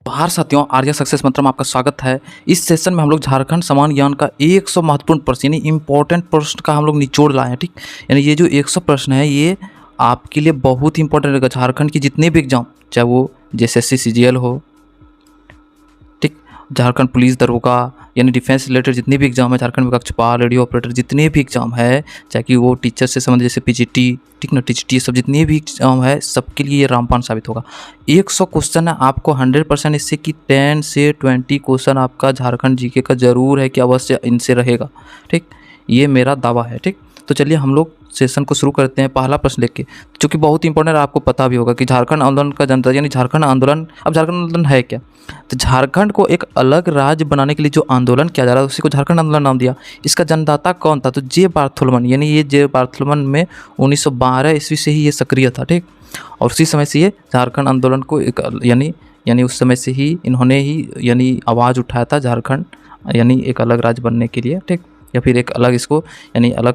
जोहार साथियों, आर्या सक्सेस मंत्र में आपका स्वागत है। इस सेशन में हम लोग झारखंड समान ज्ञान का 100 महत्वपूर्ण प्रश्न यानी इंपॉर्टेंट प्रश्न का हम लोग निचोड़ लाए हैं। ठीक, यानी ये जो 100 प्रश्न है ये आपके लिए बहुत ही इंपॉर्टेंट रहेगा। झारखंड की जितने भी एग्जाम, चाहे वो जेएसएससी सीजीएल हो, ठीक, झारखंड पुलिस दरोगा यानी डिफेंस रिलेटेड जितने भी एग्जाम है, झारखंड में कक्षपाल, रेडियो ऑपरेटर, जितने भी एग्जाम है, चाहे कि वो टीचर से संबंधित जैसे पीजीटी, ठीक ना, टीजीटी, सब जितने भी एग्जाम है सबके लिए ये रामबाण साबित होगा। 100 क्वेश्चन है, आपको 100% इससे कि 10 से 20 क्वेश्चन आपका झारखंड जीके का जरूर है कि अवश्य इनसे रहेगा। ठीक, ये मेरा दावा है। ठीक, तो चलिए हम लोग सेशन को शुरू करते हैं। पहला प्रश्न लेके, जो कि बहुत ही इंपॉर्टेंट है, आपको पता भी होगा कि झारखंड आंदोलन का जनता यानी झारखंड आंदोलन, अब झारखंड आंदोलन है क्या? तो झारखंड को एक अलग राज्य बनाने के लिए जो आंदोलन किया जा रहा है उसी को झारखंड आंदोलन नाम दिया। इसका जन्मदाता कौन था? तो जे बार्थोलोमन, यानी ये जे बार्थोलोमन में 1912 ईस्वी से ही ये सक्रिय था। ठीक, और उसी समय से ये झारखंड आंदोलन को एक यानी उस समय से ही इन्होंने ही यानी आवाज़ उठाया था झारखंड यानी एक अलग राज्य बनने के लिए। ठीक, या फिर एक अलग इसको यानी अलग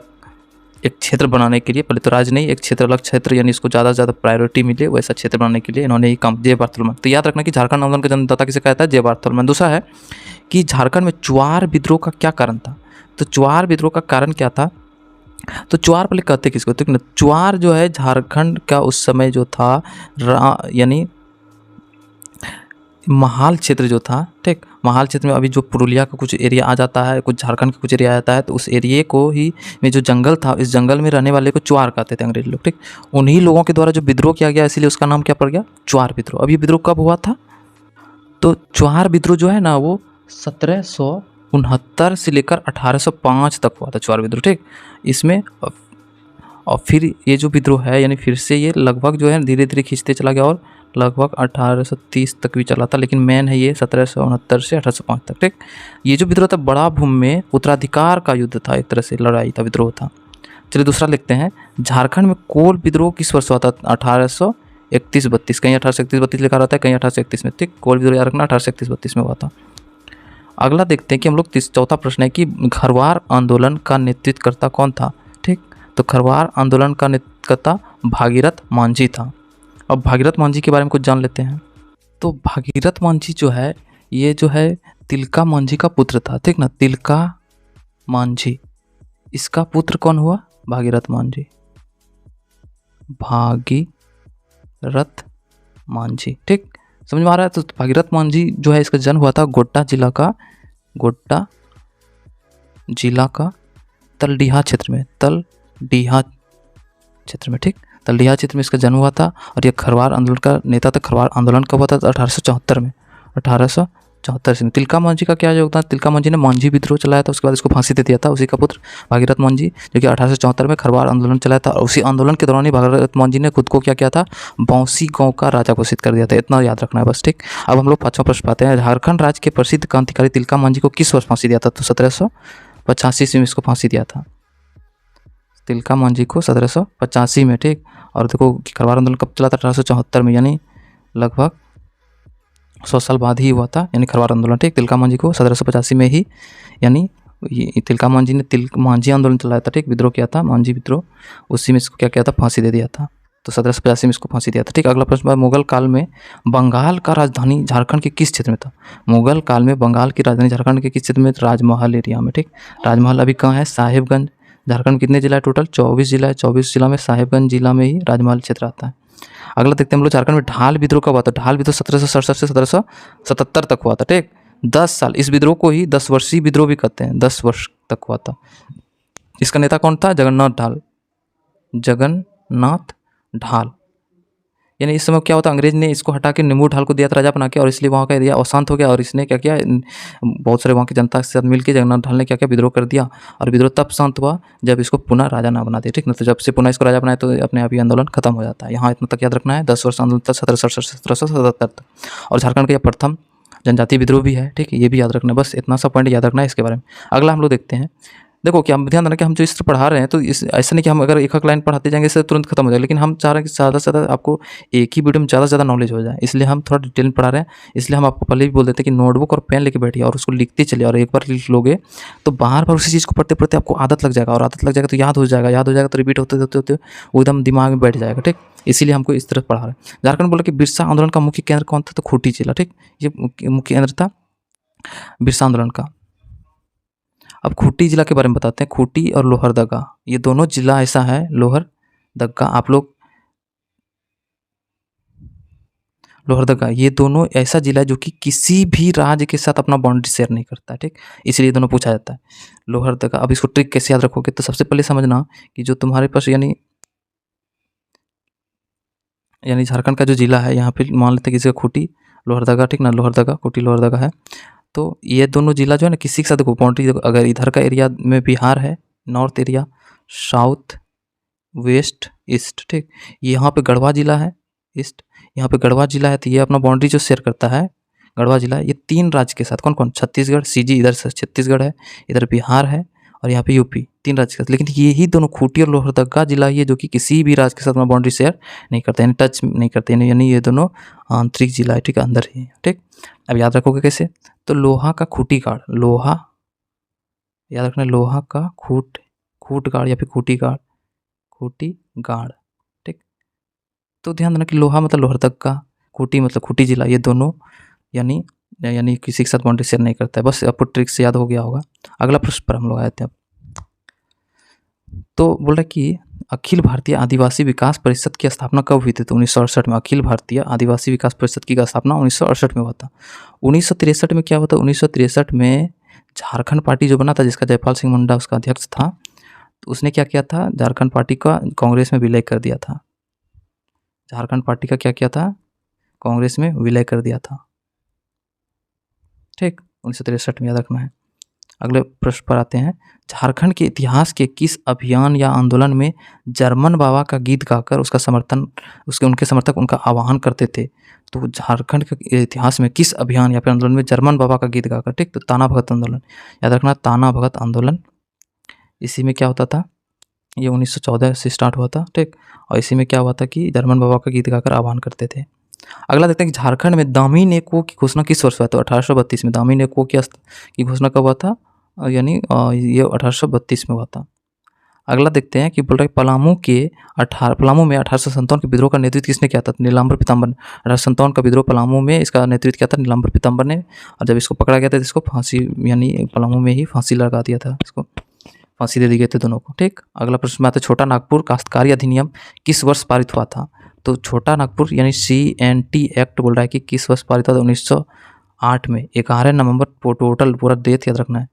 एक क्षेत्र बनाने के लिए, पहले तो राज्य नहीं, एक क्षेत्र, अलग क्षेत्र, यानी इसको ज़्यादा से ज़्यादा प्रायोरिटी मिले वैसा क्षेत्र बनाने के लिए इन्होंने ही काम। जे बार्थोलोमन, तो याद रखना कि झारखंड आंदोलन का जन्मदाता किसे कहता है? जे बार्थोलोमन। दूसरा है कि झारखंड में चुआर विद्रोह का क्या कारण था? तो चुआर विद्रोह का कारण क्या था? तो चुआर पहले कहते किसको? तो चुआर जो है झारखंड का उस समय जो था यानी महाल क्षेत्र जो था, ठीक, महाल क्षेत्र में अभी जो पुरुलिया का कुछ एरिया आ जाता है, कुछ झारखंड का कुछ एरिया आ जाता है, तो उस एरिए को ही में जो जंगल था, इस जंगल में रहने वाले को चुआर कहते थे अंग्रेज लोग। ठीक, उन्हीं लोगों के द्वारा जो विद्रोह किया गया, इसीलिए उसका नाम क्या पड़ गया? चुआर विद्रोह। अब ये विद्रोह कब हुआ था? तो चुआर विद्रोह जो है ना वो 1769 से लेकर 1805 तक हुआ था चुआर विद्रोह। ठीक, इसमें और फिर ये जो विद्रोह है यानी फिर से ये लगभग जो है धीरे धीरे खींचते चला गया और लगभग 1830 तक भी चला था, लेकिन मेन है ये 1769 से 1805 तक। ठीक, ये जो विद्रोह था बड़ा भूमि में उत्तराधिकार का युद्ध था, एक तरह से लड़ाई था, विद्रोह था। चलिए दूसरा लिखते हैं, झारखंड में कोल विद्रोह किस वर्ष हुआ था? 1831-32, कहीं 1831-32 लिखा रहता है, कहीं 1831 में। ठीक, कोल विद्रोह याद रखना 1831-32 में हुआ था। अगला देखते हैं कि हम लोग चौथा प्रश्न है कि खरवार आंदोलन का नेतृत्वकर्ता कौन था? ठीक, तो खरवार आंदोलन का नेतृत्वकर्ता भागीरथ मांझी था। अब भागीरथ मांझी के बारे में कुछ जान लेते हैं। तो भागीरथ मांझी जो है ये जो है तिलका मांझी का पुत्र था। ठीक ना, तिलका मांझी, इसका पुत्र कौन हुआ? भागीरथ मांझी, भागीरथ मांझी। ठीक, समझ में आ रहा है? तो भागीरथ मांझी जो है इसका जन्म हुआ था गोड्डा जिला का तलडीहा क्षेत्र में, ठीक, तलडीहा क्षेत्र में इसका जन्म हुआ था। और यह खरवार आंदोलन का नेता था। खरवार आंदोलन कब हुआ था? 1874 में, 1874 से। तिलका मांझी का क्या योगदान? तिलका मांझी ने मांझी विद्रोह चलाया था, उसके बाद इसको फांसी दे दिया था। उसी का पुत्र भागीरथ मांझी जो कि 1874 में खरवार आंदोलन चलाया था, और उसी आंदोलन के दौरान ही भागीरथ मांझी ने खुद को क्या किया था? बौंसी गाँव का राजा घोषित कर दिया था। इतना याद रखना है बस। ठीक, अब हम लोग पाँचवां प्रश्न पाते हैं। झारखंड राज्य के प्रसिद्ध क्रांतिकारी तिलका मांझी को किस वर्ष फांसी दिया था? तो 1785 में इसको फांसी दिया था तिलका मांझी को, 1785 में। ठीक, और देखो कि खरवार आंदोलन कब चला था? 1874 में, यानी लगभग 100 साल बाद ही हुआ था, यानी खरवार आंदोलन। ठीक, तिलका मांझी को 1785 में ही यानी ये तिलका मांझी ने मांझी आंदोलन चलाया था। ठीक, विद्रोह किया था, मांझी विद्रोह, उसी में इसको क्या किया था? फांसी दे दिया था। तो 1785 में इसको फांसी दिया था। ठीक, अगला प्रश्न, मुगल काल में बंगाल का राजधानी झारखंड के किस क्षेत्र में था? मुगल काल में बंगाल की राजधानी झारखंड के किस क्षेत्र में? राजमहल एरिया में। ठीक, राजमहल अभी कहाँ है? साहिबगंज। झारखंड में कितने जिला है टोटल? 24 जिला है। 24 जिला में साहिबगंज जिला में ही राजमहल क्षेत्र आता है। अगला देखते हैं हम लोग, झारखंड में ढाल विद्रोह कब हुआ था? ढाल विद्रोह 1767 से 1777 तक हुआ था। ठीक, 10 साल, इस विद्रोह को ही 10 वर्षीय विद्रोह भी कहते हैं, 10 वर्ष तक हुआ था। इसका नेता कौन था? जगन्नाथ ढाल। यानी इस समय क्या होता, अंग्रेज ने इसको हटा के नींबू ढाल को दिया था राजा बना के, और इसलिए वहाँ का एरिया अशांत हो गया, और इसने क्या किया? बहुत सारे वहाँ की जनता के साथ मिलकर जगन्नाथ ढाल ने क्या किया? विद्रोह कर दिया। और विद्रोह तब शांत हुआ जब इसको पुनः राजा ना बना दिया। ठीक ना, तो जब से पुनः इसको राजा बनाए तो अपने आप ही आंदोलन खत्म हो जाता है। यहाँ इतना तक याद रखना है, 10 वर्ष आंदोलन तक, 1767 से 1777 तक। और झारखंड का यह प्रथम जनजातीय विद्रोह भी है। ठीक, ये भी याद रखना है, बस इतना सा पॉइंट याद रखना है इसके बारे में। अगला हम लोग देखते हैं, देखो कि हम ध्यान देना कि हम जो इस तरह पढ़ा रहे हैं तो इस ऐसा नहीं कि हम अगर एक लाइन पढ़ाते जाएंगे इससे तुरंत खत्म हो जाएगा, लेकिन हम चाह रहे हैं कि ज़्यादा से ज़्यादा आपको एक ही वीडियो में ज़्यादा से ज़्यादा नॉलेज हो जाए, इसलिए हम थोड़ा डिटेल में पढ़ा रहे हैं। इसलिए हम आपको पहले भी बोल देते हैं कि नोटबुक और पेन लेके बैठिए और उसको लिखते चलिए, और एक बार लिख लोगे तो बार बार उसी चीज़ को पढ़ते पढ़ते आपको आदत लग जाएगा, और आदत लग जाएगा तो याद हो जाएगा, याद हो जाएगा तो रिपीट होते होते होते वो एकदम दिमाग में बैठ जाएगा। ठीक, इसीलिए हमको इस तरह पढ़ा रहे हैं। झारखंड बोला कि बिरसा आंदोलन का मुख्य केंद्र कौन था, तो खूंटी जिला। ठीक, ये मुख्य केंद्र था बिरसा आंदोलन का। अब खूंटी जिला के बारे में बताते हैं। खूंटी और लोहरदगा ये दोनों जिला ऐसा है, लोहरदगा आप लोग, लोहरदगा ये दोनों ऐसा जिला है जो कि किसी भी राज्य के साथ अपना बाउंड्री शेयर नहीं करता है। ठीक, इसलिए दोनों पूछा जाता है लोहरदगा। अब इसको ट्रिक कैसे याद रखोगे, तो सबसे पहले समझना कि जो तुम्हारे पास यानी झारखंड का जो जिला है, यहाँ पे मान लेते हैं किसी का खूंटी लोहरदगा, ठीक ना, लोहरदगा खूंटी लोहरदगा है। तो ये दोनों जिला जो है ना किसी के साथ देखो बाउंड्री, अगर इधर का एरिया में बिहार है, north area, south, west, east. ठीक, यहाँ पे गढ़वा जिला है ईस्ट, यहाँ पे गढ़वा जिला है, तो ये अपना बाउंड्री जो शेयर करता है गढ़वा जिला, ये 3 राज्य के साथ। कौन कौन, छत्तीसगढ़, सीजी इधर से छत्तीसगढ़ है, इधर बिहार है, और यहाँ पे यूपी, 3 राज्य के साथ। लेकिन यही दोनों खूंटी और लोहरदगा जिला ये जो कि किसी भी राज्य के साथ अपना बाउंड्री शेयर नहीं करते, यानी टच नहीं करते, यानी ये दोनों आंतरिक जिला है। ठीक, अंदर ही है। ठीक, अब याद रखोगे कैसे, तो लोहा का खूंटी गाड़, लोहा याद रखना, लोहा का खूट गाड़ या फिर खूंटी गाड़, खूंटी गाड़। ठीक, तो ध्यान देना कि लोहा मतलब लोहरदगा, खूंटी मतलब खूंटी जिला, ये दोनों यानी किसी के साथ बाउंड्री शेयर नहीं करता है। बस आपको ट्रिक से याद हो गया होगा। अगला प्रश्न पर हम लोग आए थे अब, तो बोल रहा कि अखिल भारतीय आदिवासी विकास परिषद की स्थापना कब हुई थी, तो 1968 में। अखिल भारतीय आदिवासी विकास परिषद की स्थापना 1968 में हुआ था। 1963 में क्या हुआ था, 1963 में झारखंड पार्टी जो बना था, जिसका जयपाल सिंह मुंडा उसका अध्यक्ष था, तो उसने क्या किया था, झारखंड पार्टी का कांग्रेस में विलय कर दिया था। झारखंड पार्टी का क्या किया था, कांग्रेस में विलय कर दिया था। ठीक, 1963 में याद रखना है। अगले प्रश्न पर आते हैं। झारखंड के इतिहास के किस अभियान या आंदोलन में जर्मन बाबा का गीत गाकर उनके समर्थक उनका आह्वान करते थे, तो झारखंड के इतिहास में किस अभियान या फिर आंदोलन में जर्मन बाबा का गीत गाकर, ठीक, तो ताना भगत आंदोलन। याद रखना, ताना भगत आंदोलन। इसी में क्या होता था, ये 1914 से स्टार्ट हुआ था। ठीक, और इसी में क्या हुआ था कि जर्मन बाबा का गीत गाकर आह्वान करते थे। अगला देखते हैं कि झारखंड में दामी नेको की घोषणा किस वर्ष हुआ, तो 1832 में दामी नेको की घोषणा कब हुआ था, यानी ये 1832 में हुआ था। अगला देखते हैं कि बोल रहा है पलामू में 1857 के विद्रोह का नेतृत्व किसने किया था, नीलांबर पीताम्बर ने। 1857 का विद्रोह पलामू में इसका नेतृत्व किया था नीलांबर पीताम्बर ने, और जब इसको पकड़ा गया था तो इसको फांसी, यानी पलामू में ही फांसी लगा दिया था, इसको फांसी दे दी गई थी दोनों को। ठीक, अगला प्रश्न में आता है, छोटा नागपुर काश्तकारी अधिनियम किस वर्ष पारित हुआ था, तो छोटा नागपुर यानी CNT एक्ट बोल रहा है कि किस वर्ष पारित हुआ था, 1908 में। 11 नवंबर टोटल पूरा डेट याद रखना है,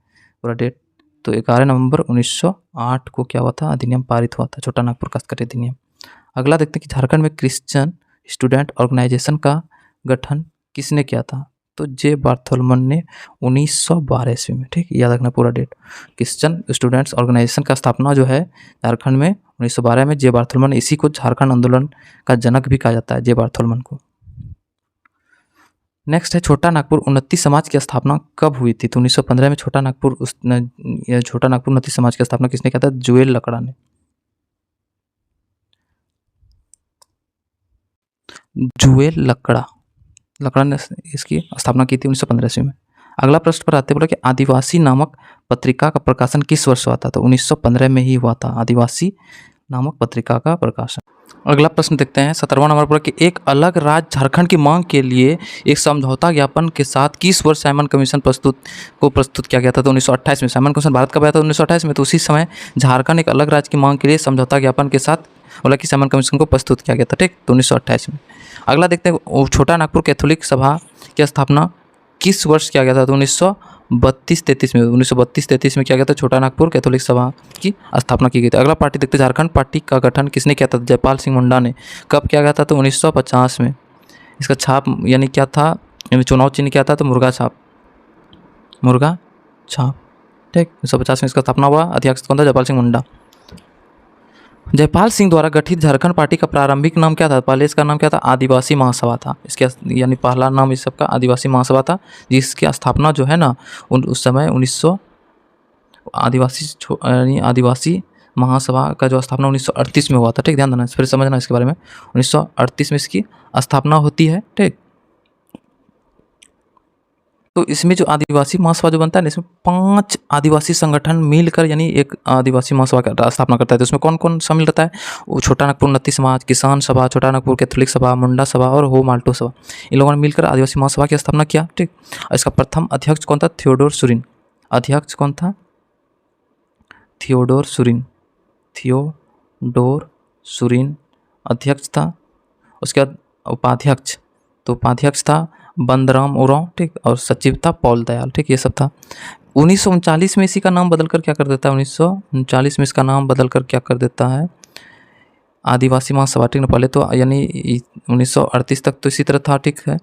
पूरा डेट, तो 11 नवंबर 1908 को क्या हुआ था, अधिनियम पारित हुआ था, छोटा नागपुर काश्तकारी अधिनियम। अगला देखते हैं कि झारखंड में क्रिश्चियन स्टूडेंट ऑर्गेनाइजेशन का गठन किसने किया था, तो जे बार्थोलोमन ने 1912 ईस्वी में। ठीक, याद रखना पूरा डेट। क्रिश्चियन स्टूडेंट्स ऑर्गेनाइजेशन का स्थापना जो है झारखंड में 1912 में जे बार्थोलोमन, इसी को झारखंड आंदोलन का जनक भी कहा जाता है, जे बार्थोलोमन को। नेक्स्ट है छोटा नागपुर उन्नति समाज की स्थापना कब हुई थी, तो 1915 में छोटा नागपुर उन्नति समाज की स्थापना किसने किया था, जुएल लकड़ा ने। जुएल लकड़ा ने इसकी स्थापना की थी 1915 ईस्वी में। अगला प्रश्न पर आते बोला कि आदिवासी नामक पत्रिका का प्रकाशन किस वर्ष हुआ था, तो 1915 में ही हुआ था आदिवासी नामक पत्रिका का प्रकाशन। अगला प्रश्न देखते हैं 17वां नंबर पर कि एक अलग राज्य झारखंड की मांग के लिए एक समझौता ज्ञापन के साथ किस वर्ष साइमन कमीशन प्रस्तुत किया गया था, तो 1928 में। साइमन कमीशन भारत कब आया था, 1928 में, तो उसी समय झारखंड एक अलग राज्य की मांग के लिए समझौता ज्ञापन के साथ बोला कि साइमन कमीशन को प्रस्तुत किया गया था। ठीक, तो 1928 में। अगला देखते हैं छोटा नागपुर कैथोलिक सभा की स्थापना किस वर्ष किया गया था, तो 1932-33 में। 1932-33 में किया गया था, छोटा नागपुर कैथोलिक सभा की स्थापना की गई थी। अगला पार्टी देखते हैं झारखंड पार्टी का गठन किसने किया था, जयपाल सिंह मुंडा ने। कब किया गया था, तो 1950 में। इसका छाप यानी क्या था, चुनाव चिन्ह क्या था, तो मुर्गा छाप। ठीक, 1950 में इसका स्थापना हुआ। अध्यक्ष कौन था, जयपाल सिंह मुंडा। जयपाल सिंह द्वारा गठित झारखंड पार्टी का प्रारंभिक नाम क्या था, पहले इसका नाम क्या था, आदिवासी महासभा था। इसके यानी पहला नाम इस सबका आदिवासी महासभा था, जिसकी स्थापना जो है ना उस समय यानी आदिवासी महासभा का जो स्थापना 1938 में हुआ था, ठीक, ध्यान देना, फिर समझना इसके बारे में। 1938 में इसकी स्थापना होती है, ठीक। तो इसमें जो आदिवासी महासभा जो बनता है ना, इसमें 5 आदिवासी संगठन मिलकर यानी एक आदिवासी महासभा का स्थापना करता है। तो इसमें कौन कौन शामिल रहता है? वो छोटा नागपुर उन्नति समाज, किसान सभा, छोटा नागपुर कैथोलिक सभा, मुंडा सभा और हो माल्टो सभा, इन लोगों ने मिलकर आदिवासी महासभा की स्थापना किया, ठीक। इसका प्रथम अध्यक्ष कौन था? थियोडोर सुरिन। अध्यक्ष कौन था? थियोडोर सुरिन। थियोडोर सुरिन अध्यक्छ था। उसके बाद उपाध्यक्ष, तो उपाध्यक्ष था बंदराम उरांव, ठीक, और सचिव था पॉल दयाल, ठीक, ये सब था। 1939 में इसी का नाम बदलकर क्या कर देता है? 1939 में इसका नाम बदलकर क्या कर देता है? आदिवासी महासभा, ठीक ना। पहले तो यानी 1938 तक तो इसी तरह था, ठीक है।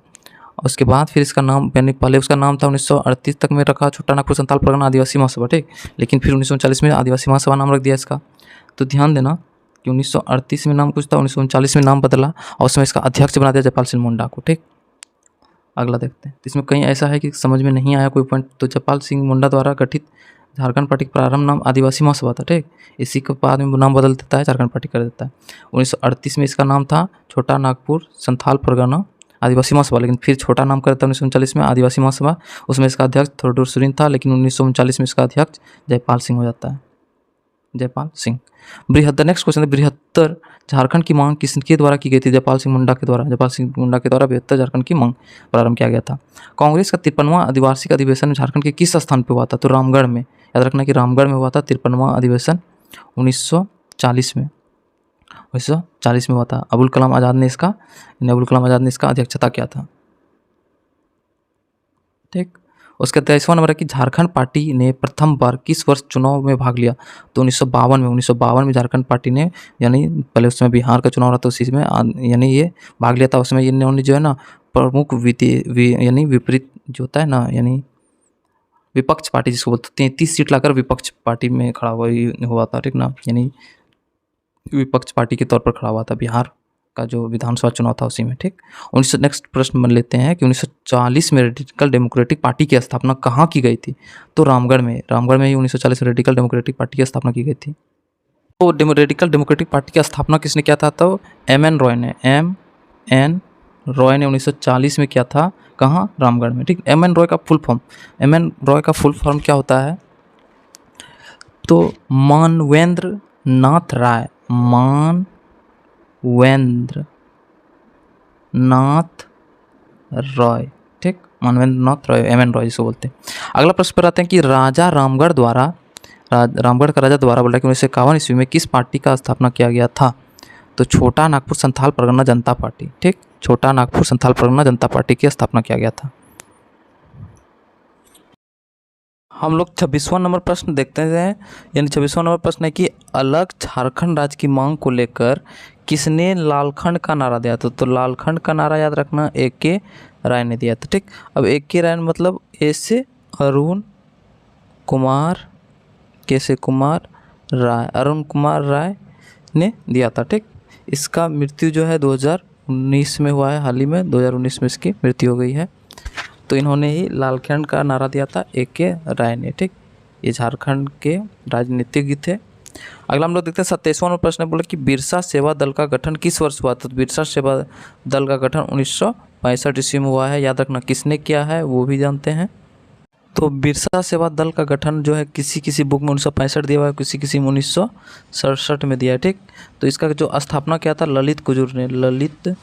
उसके बाद फिर इसका नाम, यानी पहले उसका नाम था 1938 तक में रखा छोटा नागपुर संथाल परगना आदिवासी महासभा, ठीक, लेकिन फिर 1939 में आदिवासी महासभा नाम रख दिया इसका। तो ध्यान देना कि 1938 में नाम कुछ था, 1939 में नाम बदला और उसमें इसका अध्यक्ष बना दिया जयपाल सिंह मुंडा को, ठीक। अगला देखते हैं। इसमें कहीं ऐसा है कि समझ में नहीं आया कोई पॉइंट, तो जयपाल सिंह मुंडा द्वारा गठित झारखंड पार्टी का प्रारंभ नाम आदिवासी महासभा था, ठीक। इसी के बाद में नाम बदल देता है, झारखंड पार्टी कर देता है। 1938 में इसका नाम था छोटा नागपुर संथाल परगना आदिवासी महासभा, लेकिन फिर छोटा नाम करता है 1939 में आदिवासी महासभा। उसमें इसका अध्यक्ष थियोडोर सुरिन था, लेकिन 1939 में इसका अध्यक्ष जयपाल सिंह हो जाता है, जयपाल सिंह। बृहत्तर, नेक्स्ट क्वेश्चन है, बृहत्तर झारखंड की मांग किसके द्वारा की गई थी? जयपाल सिंह मुंडा के द्वारा। जयपाल सिंह मुंडा के द्वारा बृहत्तर झारखंड की मांग प्रारंभ किया गया था। कांग्रेस का 53वां आदिवासी अधिवेशन में झारखंड के किस स्थान पर हुआ था? तो रामगढ़ में। याद रखना कि रामगढ़ में हुआ था 53वां अधिवेशन 1940 में, 1940 में हुआ था। अबुल कलाम आज़ाद ने इसका अध्यक्षता किया था, ठीक। उसका 23वां नंबर है कि झारखंड पार्टी ने प्रथम बार किस वर्ष चुनाव में भाग लिया? तो 1952 में झारखंड पार्टी ने, यानी पहले उस समय बिहार का चुनाव रहा था, उसी में यानी ये भाग लिया था। उसमें इन्होंने जो है ना प्रमुख यानी विपरीत जो होता है ना, यानी विपक्ष पार्टी जिसको बोलते हैं, 33 सीट लाकर विपक्ष पार्टी में खड़ा हुआ था, ठीक ना, यानी विपक्ष पार्टी के तौर पर खड़ा हुआ था बिहार का जो विधानसभा चुनाव था उसी में, ठीक। नेक्स्ट प्रश्न मन लेते हैं कि 1940 में रेडिकल डेमोक्रेटिक पार्टी की स्थापना कहाँ की गई थी? तो रामगढ़ में ही 1940 में रेडिकल डेमोक्रेटिक पार्टी की स्थापना की गई थी। तो रेडिकल डेमोक्रेटिक पार्टी की स्थापना किसने किया था? तो एम.एन. रॉय ने 1940 में किया था। कहाँ? रामगढ़ में, ठीक। एम.एन. रॉय का फुल फॉर्म क्या होता है? तो मानवेंद्र नाथ राय, ठीक, मानवेंद्र नाथ रॉय, एम.एन. रॉय जिसको बोलते हैं। अगला प्रश्न पर आते हैं कि रामगढ़ का राजा द्वारा बोल रहा है कि 1951 ईस्वी में किस पार्टी का स्थापना किया गया था? तो छोटा नागपुर संथाल परगना जनता पार्टी, ठीक, छोटा नागपुर संथाल परगना जनता पार्टी की स्थापना किया गया था। हम लोग 26वां नंबर प्रश्न देखते हैं, यानी 26वां नंबर प्रश्न है कि अलग झारखंड राज्य की मांग को लेकर किसने लालखंड का नारा दिया था? तो लालखंड का नारा याद रखना ए.के. राय ने दिया था, ठीक। अब ए.के. राय मतलब ए से अरुण कुमार, के से कुमार राय, अरुण कुमार राय ने दिया था, ठीक। इसका मृत्यु जो है 2019 में हुआ है, हाल ही में 2019 में इसकी मृत्यु हो गई है। तो इन्होंने ही लालखंड का नारा दिया था, ए.के. राय ने, ठीक। ये झारखंड के राजनीतिज्ञ थे। अगला हम लोग देखते हैं 27वां नंबर प्रश्न बोला कि बिरसा सेवा दल का गठन किस वर्ष हुआ था? तो बिरसा सेवा दल का गठन 1965 ईस्वी में हुआ है। याद रखना किसने किया है वो भी जानते हैं। तो बिरसा सेवा दल का गठन जो है किसी बुक में 1965 दिया हुआ है, किसी में 1967 में दिया है, ठीक। तो इसका जो स्थापना किया था ललित कुजूर ने, ललित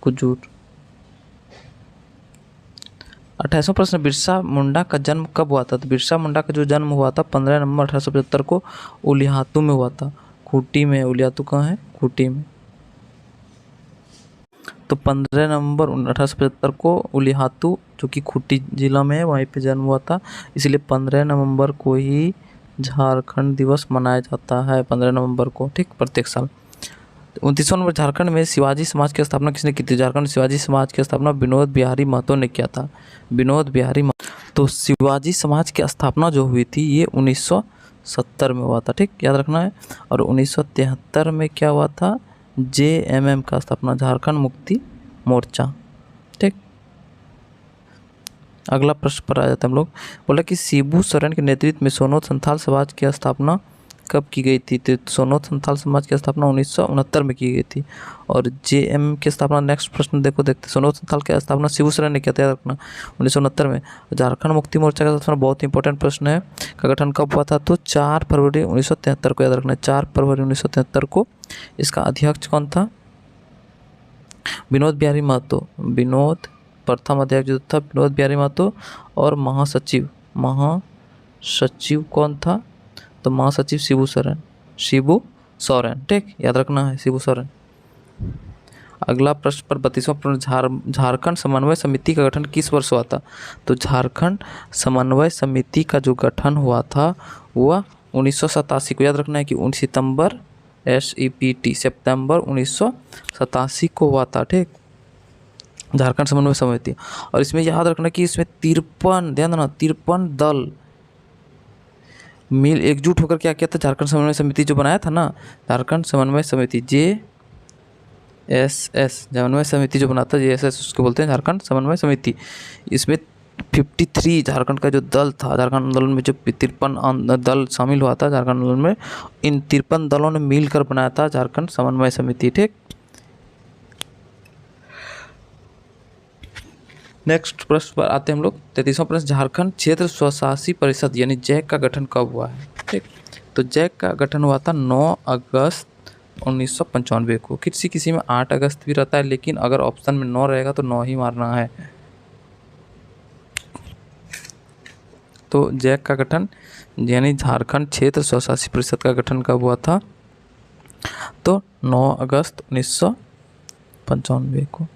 कुजूर। 28वां प्रश्न, बिरसा मुंडा का जन्म कब हुआ था? तो बिरसा मुंडा का जो जन्म हुआ था 15 नवंबर 1875 को उलिहातू में हुआ था। खूंटी में, उलिहातू कहाँ है? खूंटी में। तो 15 नवंबर 1875 को उलिहातू जो कि खूंटी जिला में है वहीं पे जन्म हुआ था, इसलिए 15 नवंबर को ही झारखंड दिवस मनाया जाता है, 15 नवंबर को, ठीक, प्रत्येक साल। 29वां नंबर, झारखंड में शिवाजी समाज की स्थापना किसने की थी? झारखंड शिवाजी समाज की स्थापना विनोद बिहारी महतो ने किया था, विनोद बिहारी महतो। तो शिवाजी समाज की स्थापना जो हुई थी ये 1970 में हुआ था, ठीक, याद रखना है। और 1973 में क्या हुआ था? JMM का स्थापना, झारखंड मुक्ति मोर्चा, ठीक। अगला प्रश्न पर आ जाते हैं हम लोग। बोला कि शिबू सोरेन के नेतृत्व में सोनोत संथाल समाज की स्थापना कब की गई थी? तो सोनोत संथाल समाज की स्थापना 1969 में की गई थी। और जेएम की स्थापना, नेक्स्ट प्रश्न देखते सोनोत संथाल की स्थापना शिबू सोरेन ने किया था, याद रखना, 1969 में। झारखंड मुक्ति मोर्चा का स्थापना, बहुत इंपॉर्टेंट प्रश्न है, का गठन कब हुआ था? तो 4 फरवरी 1973 को, याद रखना, 4 फरवरी 1973 को। इसका अध्यक्ष कौन था? विनोद बिहारी महतो। प्रथम अध्यक्ष जो था विनोद बिहारी महतो। और महासचिव कौन था? तो महासचिव शिबू सोरेन, ठीक, याद रखना है, शिबू सोरेन। अगला प्रश्न पर 32वां प्रश्न, झारखंड समन्वय समिति का गठन किस वर्ष हुआ था? तो झारखंड समन्वय समिति का जो गठन हुआ था वह 1987 को, याद रखना है कि सितंबर सितंबर 1987 को हुआ था, ठीक, झारखंड समन्वय समिति। और इसमें याद रखना कि इसमें 53, ध्यान देना, 53 दल मिल एकजुट होकर क्या किया था? झारखंड समन्वय समिति जो बनाया था ना, झारखंड समन्वय समिति JSS, समन्वय समिति जो बनाता है JSS, उसको बोलते हैं झारखंड समन्वय समिति। इसमें 53 झारखंड का जो दल था, झारखंड आंदोलन में जो 53 दल शामिल हुआ था झारखंड आंदोलन में, इन 53 दलों ने मिलकर बनाया था झारखंड समन्वय समिति, ठीक। नेक्स्ट प्रश्न पर आते हैं हम लोग, 33वां प्रश्न, झारखंड क्षेत्र स्वशासी परिषद यानी जैक का गठन कब हुआ है? ठीक, तो जैक का गठन हुआ था 9 अगस्त 1995 को। किसी में 8 अगस्त भी रहता है, लेकिन अगर ऑप्शन में 9 रहेगा तो 9 ही मारना है। तो जैक का गठन यानी झारखंड क्षेत्र स्वशासी परिषद का गठन कब हुआ था? तो 9 अगस्त 1995 को।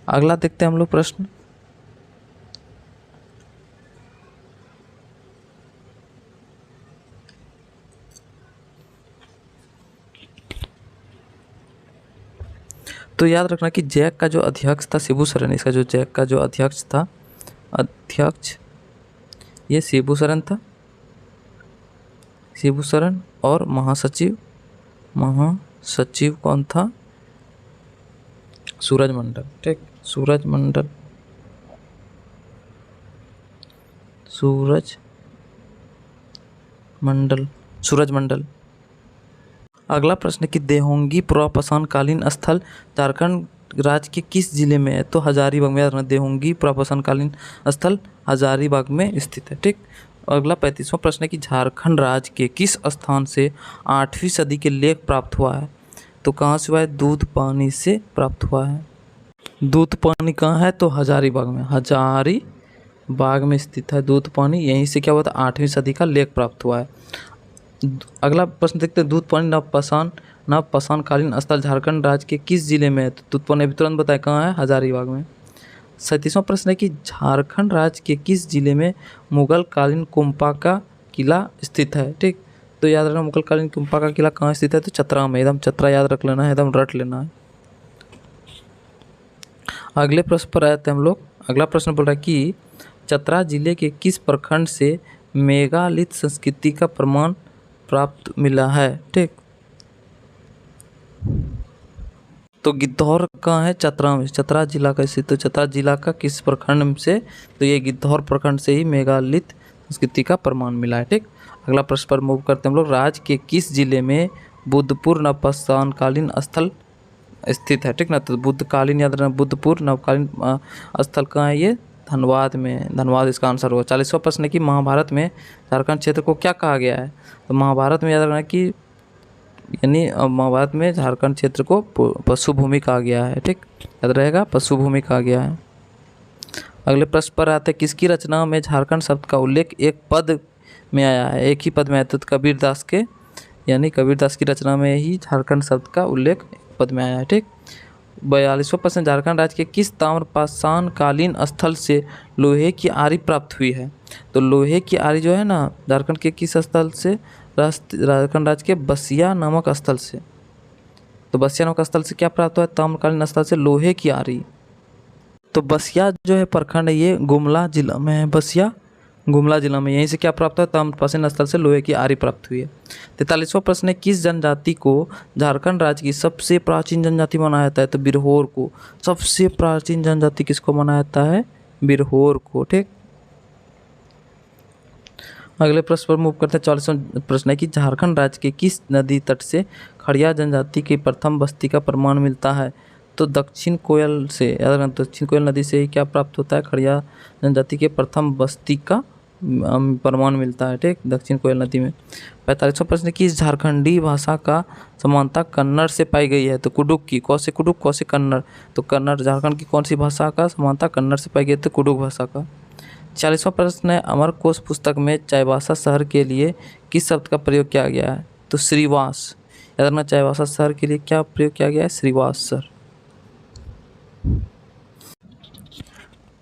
अगला देखते हैं हम लोग प्रश्न, तो याद रखना कि जैक का जो अध्यक्ष था शिबू सोरेन, इसका जो जैक का जो अध्यक्ष था, ये शिबू सोरेन था, शिबू सोरेन। और महासचिव कौन था? सूरज मंडल, ठीक, सूरज मंडल। अगला प्रश्न है कि देहोंगी पुरापाषाण कालीन स्थल झारखंड राज्य के किस जिले में है? तो हजारीबाग में, याद रखना, देहोंगी पुरापाषाण कालीन स्थल हजारीबाग में स्थित है, ठीक। अगला 35वां प्रश्न है कि झारखंड राज्य के किस स्थान से 8वीं सदी के लेख प्राप्त हुआ है? तो कहाँ से हुआ है? दूध पानी से प्राप्त हुआ है। दूध पानी कहाँ है? तो हजारीबाग में स्थित है दूध पानी, यहीं से क्या हुआ था? 8वीं सदी का लेख प्राप्त हुआ है। अगला प्रश्न देखते हैं, दूध पानी नवपाषाण कालीन स्थल झारखंड राज्य के किस जिले में है? तो दूध पानी अभी तुरंत बताए कहाँ है? हजारीबाग में। 37वां प्रश्न है कि झारखंड राज्य के किस जिले में मुगल कालीन कुम्पा का किला स्थित है? ठीक, तो याद रखना मुगल कालीन कुम्पा का किला कहाँ स्थित है? तो चतरा में, एकदम चतरा याद रख लेना है, एकदम रट लेना है। अगले प्रश्न पर आते हैं हम लोग। अगला प्रश्न बोल रहा है कि चतरा जिले के किस प्रखंड से मेगालिथ संस्कृति का प्रमाण प्राप्त मिला है? ठीक, तो गिद्धौर कहाँ है? चतरा में, चतरा जिला का स्थित। तो चतरा जिला का किस प्रखंड से? तो ये गिद्धौर प्रखंड से ही मेगालिथ संस्कृति का प्रमाण मिला है, ठीक। अगला प्रश्न पर मूव करते हैं हम लोग। राज्य के किस जिले में बुद्धपुर नवपाषाण कालीन स्थल स्थित है? ठीक ना, तो बुद्धकालीन याद रखना, बुद्धपुर नवकालीन स्थल कहाँ है? ये धनबाद में, धनबाद इसका आंसर होगा। 40वां प्रश्न है कि महाभारत में झारखंड क्षेत्र को क्या कहा गया है? तो महाभारत में याद रखना कि यानी महाभारत में झारखंड क्षेत्र को पशु भूमि कहा गया है, ठीक, याद रहेगा, पशु भूमि कहा गया है। अगले प्रश्न पर आते हैं, किसकी रचना में झारखंड शब्द का उल्लेख एक पद में आया है? एक ही पद में आया, तो कबीरदास के, यानी कबीरदास की रचना में ही झारखंड शब्द का उल्लेख पद में आया है, ठीक। 42वां प्रश्न, झारखंड राज्य के किस ताम्रपाषाण कालीन स्थल से लोहे की आरी प्राप्त हुई है? तो लोहे की आरी जो है ना, झारखंड के किस स्थल से? झारखंड राज्य के बसिया नामक स्थल से। तो बसिया नामक स्थल से क्या प्राप्त हुआ है? ताम्रकालीन स्थल से लोहे की आरी। तो बसिया जो है प्रखंड है, ये गुमला जिला में है, बसिया गुमला जिला में, यहीं से क्या प्राप्त हुआ? ताम्रपाषाण स्थल से लोहे की आरी प्राप्त हुई है। 43वां प्रश्न है, किस जनजाति को झारखंड राज्य की सबसे प्राचीन जनजाति माना जाता है? तो बिरहोर को। सबसे प्राचीन जनजाति किसको माना जाता है? बिरहोर को। ठीक, अगले प्रश्न पर मूव करते हैं। 40वां प्रश्न है कि झारखंड राज्य के किस नदी तट से खड़िया जनजाति की प्रथम बस्ती का प्रमाण मिलता है? तो दक्षिण कोयल से, दक्षिण कोयल नदी से ही क्या प्राप्त होता है? खड़िया जनजाति के प्रथम बस्ती का प्रमाण मिलता है। ठीक, दक्षिण कोयल नदी में। 45वां प्रश्न कि झारखंडी भाषा का समानता कन्नड़ से पाई गई है? तो कुडुक की। कौन से कुडुक, कौन से कन्नड़? तो कन्नड़। झारखंड की कौन सी भाषा का समानता कन्नड़ से पाई गई? तो कुडुक भाषा का। 40वां प्रश्न है अमरकोश पुस्तक में चाईबासा शहर के लिए किस शब्द का प्रयोग किया गया है? तो श्रीवास। याद रखना, चाईबासा शहर के लिए क्या प्रयोग किया गया है? श्रीवास सर।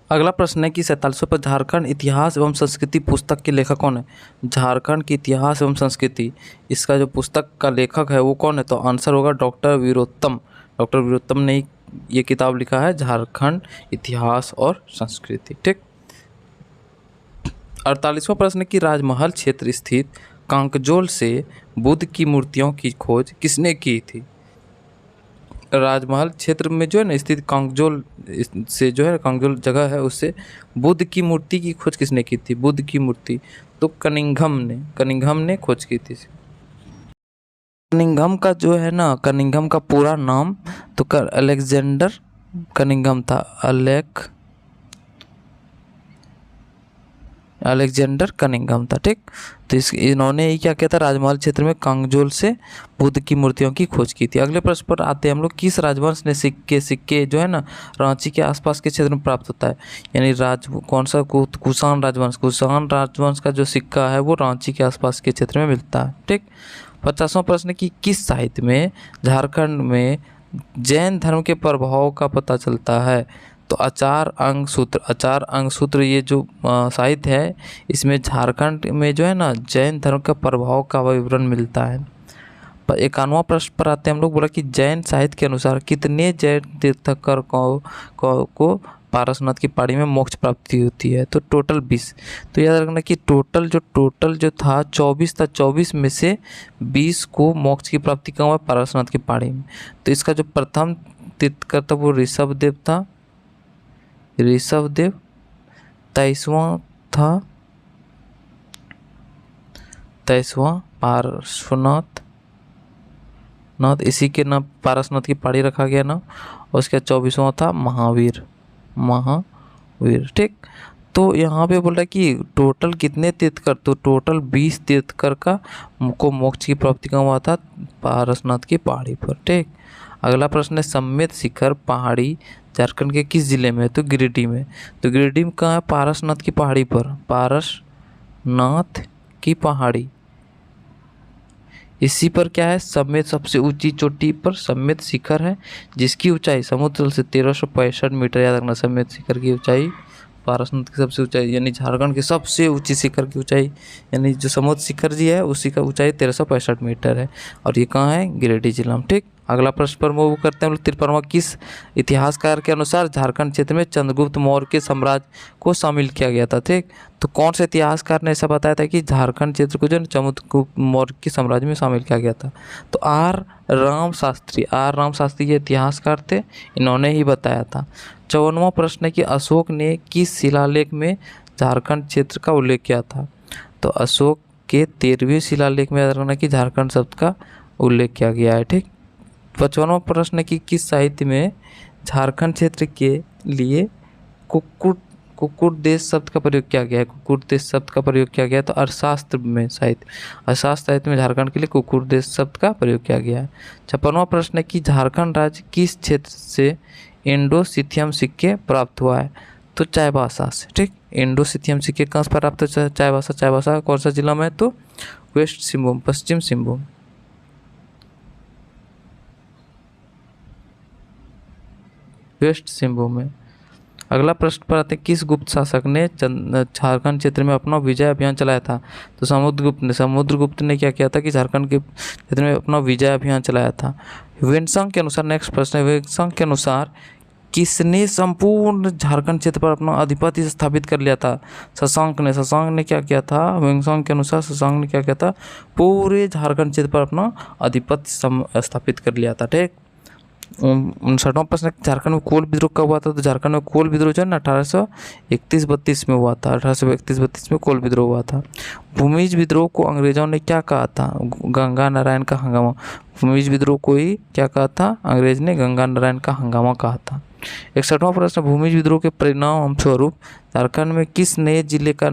अगला प्रश्न है कि 47वें पर झारखंड इतिहास एवं संस्कृति पुस्तक के लेखक कौन है? झारखंड की इतिहास एवं संस्कृति, इसका जो पुस्तक का लेखक है वो कौन है? तो आंसर होगा डॉक्टर वीरोत्तम। डॉक्टर वीरोत्तम ने ये किताब लिखा है, झारखंड इतिहास और संस्कृति। ठीक, 48वां प्रश्न कि राजमहल क्षेत्र स्थित कांकजोल से बुद्ध की मूर्तियों की खोज किसने की थी? राजमहल क्षेत्र में जो है ना स्थित कांकजोल से जो है कांकजोल जगह है, उससे बुद्ध की मूर्ति की खोज किसने की थी? बुद्ध की मूर्ति तो कनिंघम ने खोज की थी। कनिंघम का जो है ना, कनिंघम का पूरा नाम तो अलेक्जेंडर कनिंघम था। अलेक्जेंडर कनिंघम था। ठीक, तो इन्होंने ही क्या किया था? राजमहल क्षेत्र में कांगजोल से बुद्ध की मूर्तियों की खोज की थी। अगले प्रश्न पर आते हैं हम लोग। किस राजवंश ने सिक्के जो है ना रांची के आसपास के क्षेत्र में प्राप्त होता है? यानी कौन सा? कुषाण राजवंश। कुषाण राजवंश का जो सिक्का है वो रांची के आसपास के क्षेत्र में मिलता है। ठीक, 50वां प्रश्न कि किस साहित्य में झारखंड में जैन धर्म के प्रभाव का पता चलता है? तो आचार अंग सूत्र ये जो साहित्य है इसमें झारखंड में जो है ना जैन धर्म का प्रभाव का विवरण मिलता है। 51वां प्रश्न पर आते हैं हम लोग। बोला कि जैन साहित्य के अनुसार कितने जैन तीर्थंकर को पारसनाथ की पहाड़ी में मोक्ष प्राप्ति होती है? तो टोटल 20। तो याद रखना कि टोटल जो था 24 था। 24 में से 20 को मोक्ष की प्राप्ति कहाँ हुआ? पारसनाथ की पहाड़ी में। तो इसका जो प्रथम तीर्थंकर था वो ऋषभदेव था। 23वां था पारसनाथ, इसी के नाम पारसनाथ की पहाड़ी रखा गया ना। और उसके 24वां था महावीर। ठीक, तो यहाँ पे बोल रहा है कि टोटल कितने तीर्थंकर? तो टोटल 20 तीर्थंकर को मोक्ष की प्राप्ति का हुआ था पारसनाथ की पहाड़ी पर। ठीक, अगला प्रश्न है सम्मेत शिखर पहाड़ी झारखंड के किस जिले में है? तो गिरिडीह में। तो गिरिडीह में कहाँ है? पारसनाथ की पहाड़ी पर। पारसनाथ की पहाड़ी, इसी पर क्या है? सम्मेत सबसे ऊंची चोटी पर सम्मेत शिखर है जिसकी ऊंचाई समुद्र तल से 1365 मीटर। याद रखना, सम्मेत शिखर की ऊंचाई पारसनाथ की सबसे ऊंचाई यानी झारखंड की सबसे ऊंची शिखर की ऊंचाई यानी जो समुद्र शिखर जी है उसी का ऊंचाई 1365 मीटर है और ये कहाँ है? गिरिडीह जिला में। ठीक, अगला प्रश्न पर मूव करते हैं। 53वां किस इतिहासकार के अनुसार झारखंड क्षेत्र में चंद्रगुप्त मौर्य के साम्राज्य को शामिल किया गया था? ठीक, तो कौन से इतिहासकार ने ऐसा बताया था कि झारखंड क्षेत्र को जो चंद्रगुप्त मौर्य के साम्राज्य में शामिल किया गया था? तो आर राम शास्त्री ये इतिहासकार थे, इन्होंने ही बताया था। 54वां प्रश्न है कि अशोक ने किस शिलालेख में झारखंड क्षेत्र का उल्लेख किया था? तो अशोक के 13वें शिलालेख में याद रखना कि झारखंड शब्द का उल्लेख किया गया है। ठीक, 55वां प्रश्न है कि किस साहित्य में झारखंड क्षेत्र के लिए कुक्कुट देश शब्द का प्रयोग किया गया है? कुक्कुट देश शब्द का प्रयोग किया गया है तो अर्थशास्त्र साहित्य में झारखंड के लिए कुक्कुट देश शब्द का प्रयोग किया गया है। 56वां प्रश्न है कि झारखंड राज्य किस क्षेत्र से इंडो-सिथियम सिक्के प्राप्त हुआ है? तो चाईबासा से। ठीक, इंडो-सिथियम सिक्के कहाँ से प्राप्त हुआ? चाईबासा कौन सा जिला में है? तो वेस्ट सिंहभूम, पश्चिम सिंहभूम। वेस्ट सिंहभूम में। अगला प्रश्न पर आते हैं किस गुप्त शासक ने झारखंड क्षेत्र में अपना विजय अभियान चलाया था? तो समुद्रगुप्त ने क्या किया था कि झारखंड के क्षेत्र में अपना विजय अभियान चलाया था। वेन्सांग के अनुसार, नेक्स्ट प्रश्न है, वेन्सांग के अनुसार किसने संपूर्ण झारखंड क्षेत्र पर अपना आधिपत्य स्थापित कर लिया था? शशांक ने क्या किया था? वेन्सांग के अनुसार शशांक ने क्या किया था? पूरे झारखंड क्षेत्र पर अपना आधिपत्य स्थापित कर लिया था। ठीक, 59वां प्रश्न, झारखंड में कोल विद्रोह कब हुआ था? तो झारखंड में कोल विद्रोह जो है ना 1831-32 में हुआ था। 1831-32 में कोल विद्रोह हुआ था। भूमिज विद्रोह को अंग्रेजों ने क्या कहा था? गंगा नारायण का हंगामा। भूमिज विद्रोह को ही क्या कहा था? अंग्रेज ने गंगा नारायण का हंगामा कहा था। 61वां प्रश्न, भूमिज विद्रोह के परिणाम स्वरूप झारखंड में किस नए जिले का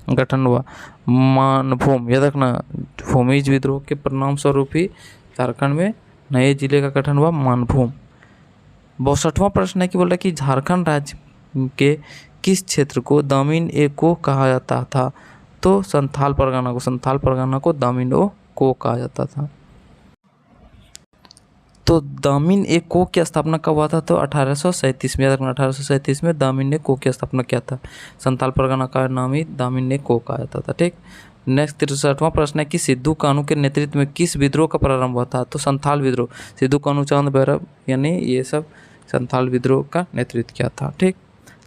गठन हुआ? मानभूम। याद रखना, भूमिज विद्रोह के परिणाम स्वरूप ही झारखंड में नए जिले का गठन हुआ, मानभूम। 62वां प्रश्न है कि बोल रहा है कि झारखंड राज्य के किस क्षेत्र को दामिन ए को कहा जाता था? तो संथाल परगना को दामिन ओ को कहा जाता था। तो दामिन ए को की स्थापना कब हुआ था? तो 1837 में। याद रखना, 1837 में दामिन ने को की स्थापना किया था। संथाल परगना का नाम ही दामिन ने को कहा जाता था। ठीक। नेक्स्ट 63वां प्रश्न है कि सिद्धू कानू के नेतृत्व में किस विद्रोह का प्रारंभ हुआ था? तो संथाल विद्रोह। सिद्धू कानू चांद भैरव यानी ये सब संथाल विद्रोह का नेतृत्व किया था। ठीक।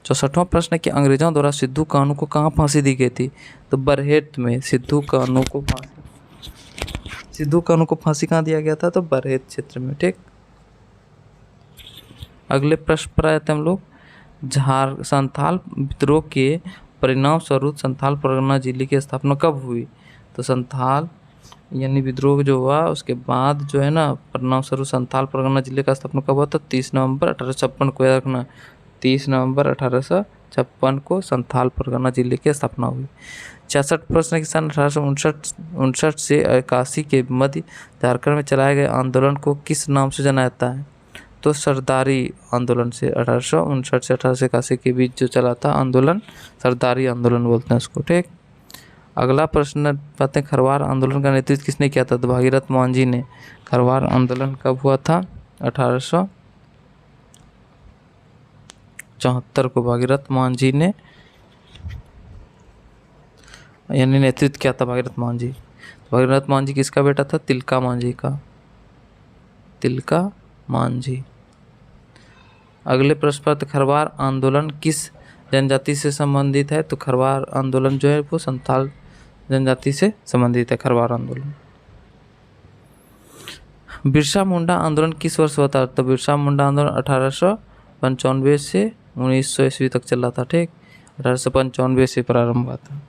64वां प्रश्न है कि अंग्रेजों द्वारा सिद्धू कानू को कहाँ फांसी दी गई थी? तो बरहेट में सिद्धू कानू को फांसी कहाँ दिया गया था? तो बरहेट क्षेत्र में। ठीक। अगले प्रश्न पर आए थे हम लोग। संथाल विद्रोह के परिणाम स्वरूप संथाल परगना जिले की स्थापना कब हुई? तो संथाल यानी विद्रोह जो हुआ उसके बाद जो है ना परिणाम स्वरूप संथाल परगना जिले का स्थापना कब हुआ? तो 30 नवंबर 1856 को। याद रखना, 30 नवंबर 1856 को संथाल परगना जिले की स्थापना हुई। 66 प्रश्न के सन 1859 से 81 के मध्य झारखंड में चलाए गए आंदोलन को किस नाम से जाना जाता है? तो सरदारी आंदोलन से। 1859 से 1881 के बीच जो चला था आंदोलन, सरदारी आंदोलन बोलते हैं उसको। ठीक। अगला प्रश्न पाते हैं, खरवार आंदोलन का नेतृत्व किसने किया था? तो भागीरथ मांझी ने। खरवार आंदोलन कब हुआ था? 1874 को भागीरथ मांझी ने यानी नेतृत्व किया था भागीरथ मांझी। भागीरथ मांझी किसका बेटा था? तिलका मांझी का। तिलका मांझी। अगले प्रश्न पर, खरवार आंदोलन किस जनजाति से संबंधित है? तो खरवार आंदोलन जो है वो संथाल जनजाति से संबंधित है, खरवार आंदोलन। बिरसा मुंडा आंदोलन किस वर्ष हुआ था? तो बिरसा मुंडा आंदोलन 1895 से 1900 ईस्वी तक चला था। ठीक। 1895 से प्रारंभ हुआ था।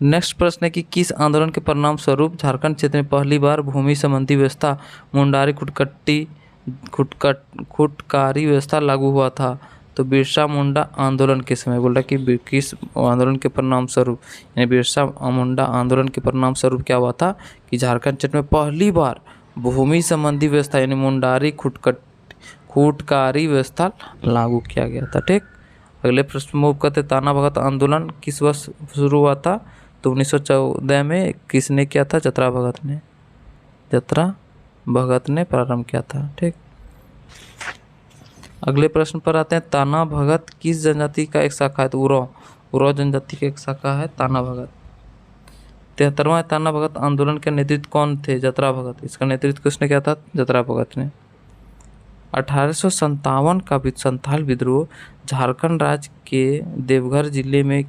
नेक्स्ट प्रश्न है कि किस आंदोलन के परिणाम स्वरूप झारखंड क्षेत्र में पहली बार भूमि संबंधी व्यवस्था मुंडारी खुटकारी व्यवस्था लागू हुआ था? तो बिरसा मुंडा आंदोलन के समय। बोल रहा है कि किस आंदोलन के परिणाम स्वरूप, यानी बिरसा मुंडा आंदोलन के परिणाम स्वरूप क्या हुआ था कि झारखंड क्षेत्र में पहली बार भूमि संबंधी व्यवस्था यानी मुंडारी खुटकारी व्यवस्था लागू किया गया था। ठीक। अगले प्रश्न मूव करते, ताना भगत आंदोलन किस वर्ष शुरू हुआ था? तो 1914 में। किसने किया था? जतरा भगत ने प्रारंभ किया था। ठीक। अगले प्रश्न पर आते हैं, ताना भगत किस जनजाति का एक शाखा है? तो उराव जनजाति का एक शाखा है ताना भगत। 73वां ताना भगत आंदोलन के नेतृत्व कौन थे? जतरा भगत। इसका नेतृत्व किसने किया था? जतरा भगत ने। 1857 का संथाल विद्रोह झारखंड राज्य के देवघर जिले में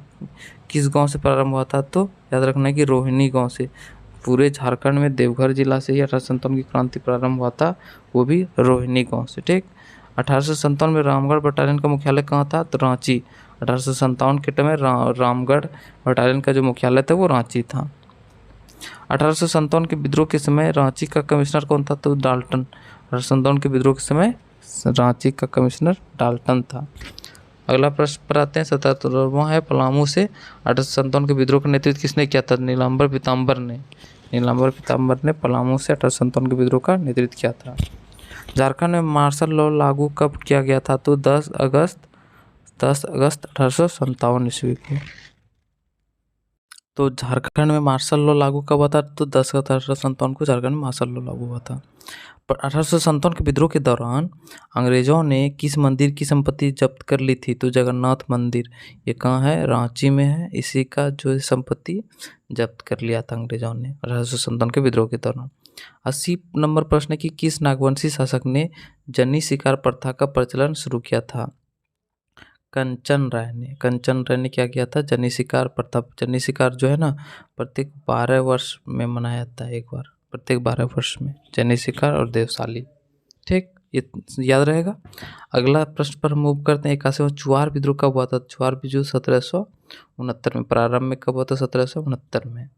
किस गांव से प्रारंभ हुआ था? तो याद रखना कि रोहिणी गांव से। पूरे झारखंड में देवघर जिला से ही 1857 की क्रांति प्रारंभ हुआ था, वो भी रोहिणी गांव से। ठीक। 1857 में रामगढ़ बटालियन का मुख्यालय कहाँ था? तो रांची। 1857 के टाइम में रामगढ़ बटालियन का जो मुख्यालय था वो रांची था। 1857 के विद्रोह के समय रांची का कमिश्नर कौन था? तो डाल्टन। 1857 के विद्रोह के समय रांची का कमिश्नर डाल्टन था। अगला प्रश्न पर आते हैं, 77वां है पलामू से। 1857 के विद्रोह का नेतृत्व किसने किया था? नीलांबर पीताम्बर ने पलामू से 1857 के विद्रोह का नेतृत्व किया था। झारखंड में मार्शल लॉ लागू कब किया गया था? तो 10 अगस्त 1857 ईस्वी को। तो झारखंड में मार्शल लॉ लागू कब हुआ था? तो 10 अगस्त 1857 को झारखंड में मार्शल लॉ लागू हुआ था। पर 1857 के विद्रोह के दौरान अंग्रेजों ने किस मंदिर की संपत्ति जब्त कर ली थी? तो जगन्नाथ मंदिर। ये कहाँ है? रांची में है। इसी का जो संपत्ति जब्त कर लिया था अंग्रेजों ने 1857 के विद्रोह के दौरान। 80 नंबर प्रश्न है कि किस नागवंशी शासक ने जनी शिकार प्रथा का प्रचलन शुरू किया था? कंचन राय ने क्या किया था? जनी शिकार प्रथा। जनी शिकार जो है ना प्रत्येक 12 वर्ष में मनाया जाता है एक बार। प्रत्येक 12 वर्ष में, चयनी शिखर और देवशाली। ठीक, ये याद रहेगा। अगला प्रश्न पर मूव करते हैं। 81वां चुआर विद्रोह कब हुआ था? चुआर विद्रोह 1769 में। प्रारंभ में कब हुआ था? 1769 में।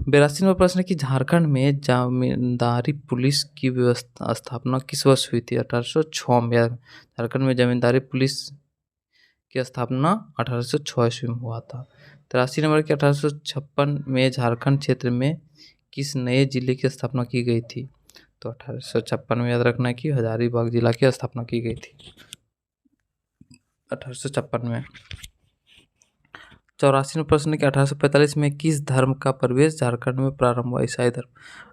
82वां प्रश्न है कि झारखंड में जमींदारी पुलिस की व्यवस्था स्थापना किस वर्ष हुई थी? 1806 में। झारखंड में जमींदारी पुलिस की स्थापना 1806 ईस्वी में हुआ था। 83 नंबर के 1856 में झारखंड क्षेत्र में किस नए जिले की स्थापना की गई थी? तो 1856 में याद रखना कि हजारीबाग जिला की स्थापना की गई थी 1856 में। 84वां प्रश्न कि 1845 में किस धर्म का प्रवेश झारखंड में प्रारंभ हुआ? ईसाई धर्म।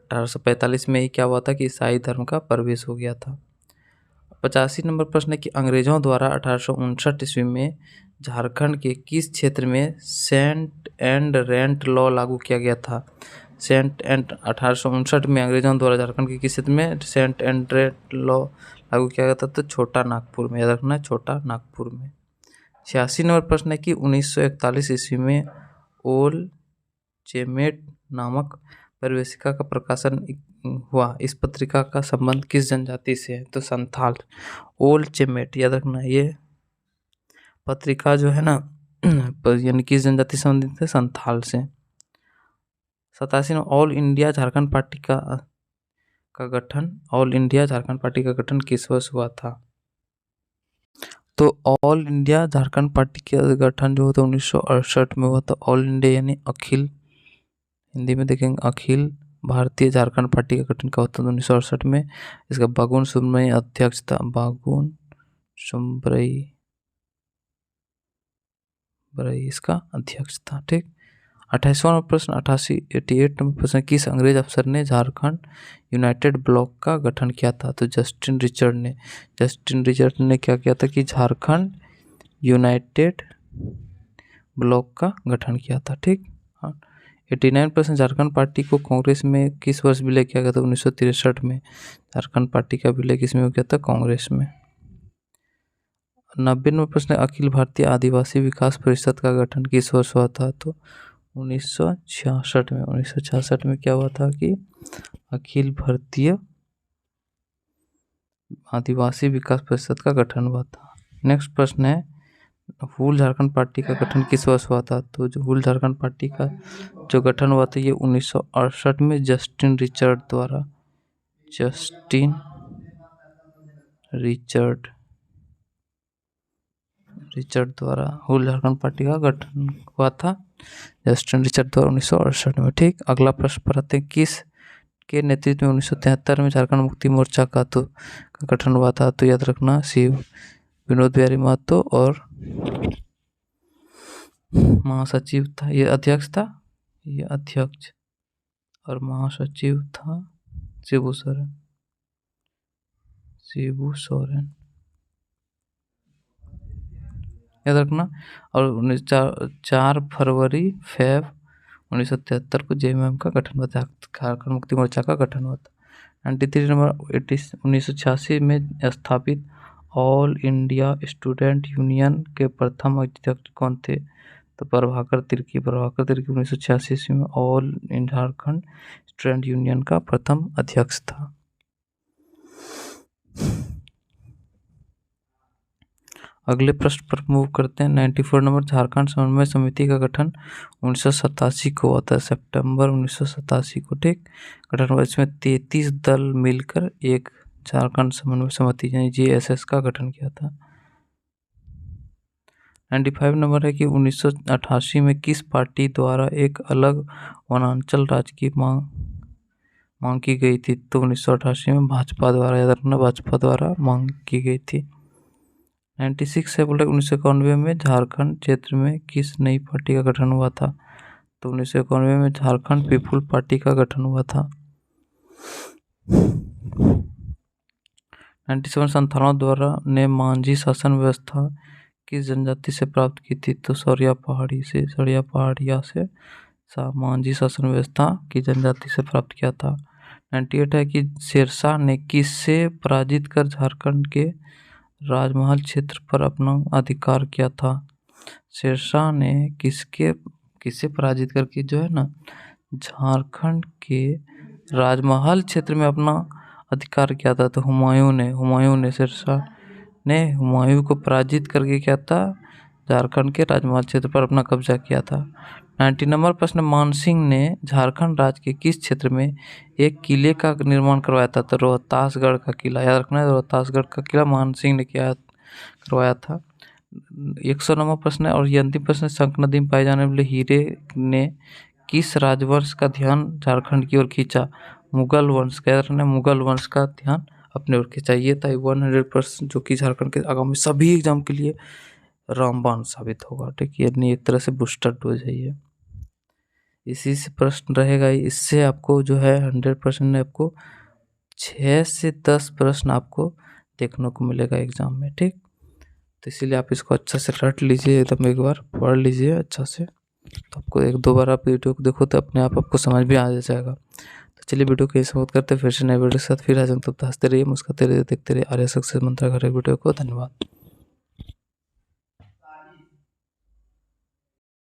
1845 में ही क्या हुआ था कि ईसाई धर्म का प्रवेश हो गया था। 85 नंबर प्रश्न है कि अंग्रेजों द्वारा 1859 ईस्वी में झारखंड के किस क्षेत्र में सेंट एंड रेंट लॉ लागू किया गया था? सेंट एंड 1859 में अंग्रेजों द्वारा झारखंड के किस क्षेत्र में सेंट एंड रेंट लॉ लागू किया गया था? तो छोटा नागपुर में, याद रखना है, छोटा नागपुर में। 86 नंबर प्रश्न है कि 1941 ईस्वी में ओल चेमेट नामक परिवेशिका का प्रकाशन हुआ। इस पत्रिका का संबंध किस जनजाति से है? तो संथाल। ओल चेमेट, याद रखना, ये पत्रिका जो है ना यानी किस जनजाति से संबंधित है? संथाल से। 87 में ऑल इंडिया झारखंड पार्टी का गठन, ऑल इंडिया झारखंड पार्टी का गठन किस वर्ष हुआ था? तो ऑल इंडिया झारखंड पार्टी का गठन जो होता है 1968 में हुआ था। ऑल इंडिया यानी अखिल, हिंदी में देखेंगे अखिल भारतीय झारखंड पार्टी का गठन का होता है 1968 में। इसका बागुन सुमरई अध्यक्ष था। बागुन सुमरई इसका अध्यक्ष था। ठीक। 28वां प्रश्न 88 नंबर प्रश्न, किस अंग्रेज अफसर ने झारखंड यूनाइटेड ब्लॉक का गठन किया था? तो जस्टिन रिचर्ड ने क्या किया था कि झारखंड यूनाइटेड ब्लॉक का गठन किया था। ठीक। 89 प्रश्न, झारखंड पार्टी को कांग्रेस में किस वर्ष विलय किया गया था? 1963 में झारखंड पार्टी का विलय किसमें हो गया था? कांग्रेस में। 90 नंबर प्रश्न, अखिल भारतीय आदिवासी विकास परिषद का गठन किस वर्ष हुआ था? तो 1966 में। 1966 में क्या हुआ था कि अखिल भारतीय आदिवासी विकास परिषद का गठन हुआ था। नेक्स्ट प्रश्न है, हुल झारखंड पार्टी का गठन किस वर्ष हुआ था? तो जो हुल झारखंड पार्टी का जो गठन हुआ था ये 1968 में जस्टिन रिचर्ड द्वारा हुल झारखंड पार्टी का गठन हुआ था जस्टिन रिचर्ड द्वारा 1968 में। ठीक। अगला प्रश्न पर आते हैं, किस के नेतृत्व में 1973 में झारखंड मुक्ति मोर्चा का गठन हुआ था? तो याद रखना, शिव विनोद बिहारी महतो और महासचिव था, ये अध्यक्ष था, ये अध्यक्ष और महासचिव था शिबू सोरेन, याद रखना। और 4 फरवरी 1973 को जेएमएम का गठन हुआ था, झारखंड मुक्ति मोर्चा का गठन हुआ था। 93 नंबर 1986 में स्थापित ऑल इंडिया स्टूडेंट यूनियन के प्रथम अध्यक्ष कौन थे? तो प्रभाकर तिर्की 1986 ईस्वी में ऑल झारखंड स्टूडेंट यूनियन का प्रथम अध्यक्ष था। अगले प्रश्न पर मूव करते हैं। 94 नंबर, झारखंड समन्वय समिति का गठन 1987 को हुआ था, सितंबर 1987 को। ठीक। गठन हुआ, इसमें 33 दल मिलकर एक झारखंड समन्वय समिति यानी JSS का गठन किया था। 95 नंबर है कि 1988 में किस पार्टी द्वारा एक अलग वनांचल राज्य की मांग की गई थी? तो 1988 में भाजपा द्वारा, याद रखना, भाजपा द्वारा मांग की गई थी। 96 है बोला 1991 में झारखंड क्षेत्र में किस नई पार्टी का गठन हुआ था? तो 1991 में झारखंड पीपुल पार्टी का गठन हुआ था। 97 संथालों द्वारा ने मांझी शासन व्यवस्था किस जनजाति से प्राप्त की थी? तो सरिया पहाड़िया से मांझी शासन व्यवस्था की जनजाति से प्राप्त किया था। 98 है कि शेरशाह ने किससे पराजित कर झारखंड के राजमहल क्षेत्र पर अपना अधिकार किया था? शेरशाह ने किससे पराजित करके जो है ना झारखंड के राजमहल क्षेत्र में अपना अधिकार किया था? तो हुमायूं ने शेरशाह ने हुमायूं को पराजित करके क्या था, झारखंड के राजमहल क्षेत्र पर अपना कब्जा किया था। 90 नंबर प्रश्न, मानसिंह ने झारखंड राज्य के किस क्षेत्र में एक किले का निर्माण करवाया था? तो रोहतासगढ़ का किला, याद रखना है, रोहतासगढ़ का किला मानसिंह ने क्या करवाया था। 100 नंबर प्रश्न है और ये अंतिम प्रश्न है, शंख नदी में पाए जाने वाले हीरे ने किस राजवंश का ध्यान झारखंड की ओर खींचा? मुगल वंश, कह रहे हैं मुगल वंश का ध्यान अपने ओर खींचा। ये था 100% जो कि झारखंड के आगामी सभी एग्जाम के लिए रामबाण साबित होगा। ठीक है, यानी एक तरह से बूस्टर डोज है ये। इसी से प्रश्न रहेगा, इससे आपको जो है 100% आपको 6 से 10 प्रश्न आपको देखने को मिलेगा एग्जाम में। ठीक, तो इसीलिए आप इसको अच्छा से रट लीजिए, एकदम एक बार पढ़ लीजिए अच्छा से, तो आपको एक दो बार आप वीडियो को देखो तो अपने आप आपको समझ भी आ जाएगा। तो चलिए वीडियो को यही समाप्त करते हैं, फिर से नए वीडियो के साथ फिर आ जाएंगे। तब हंसते रहिए, मुस्कुराते रहिए, देखते रहिए आर्या सक्सेस मंत्रा घर वीडियो को। धन्यवाद।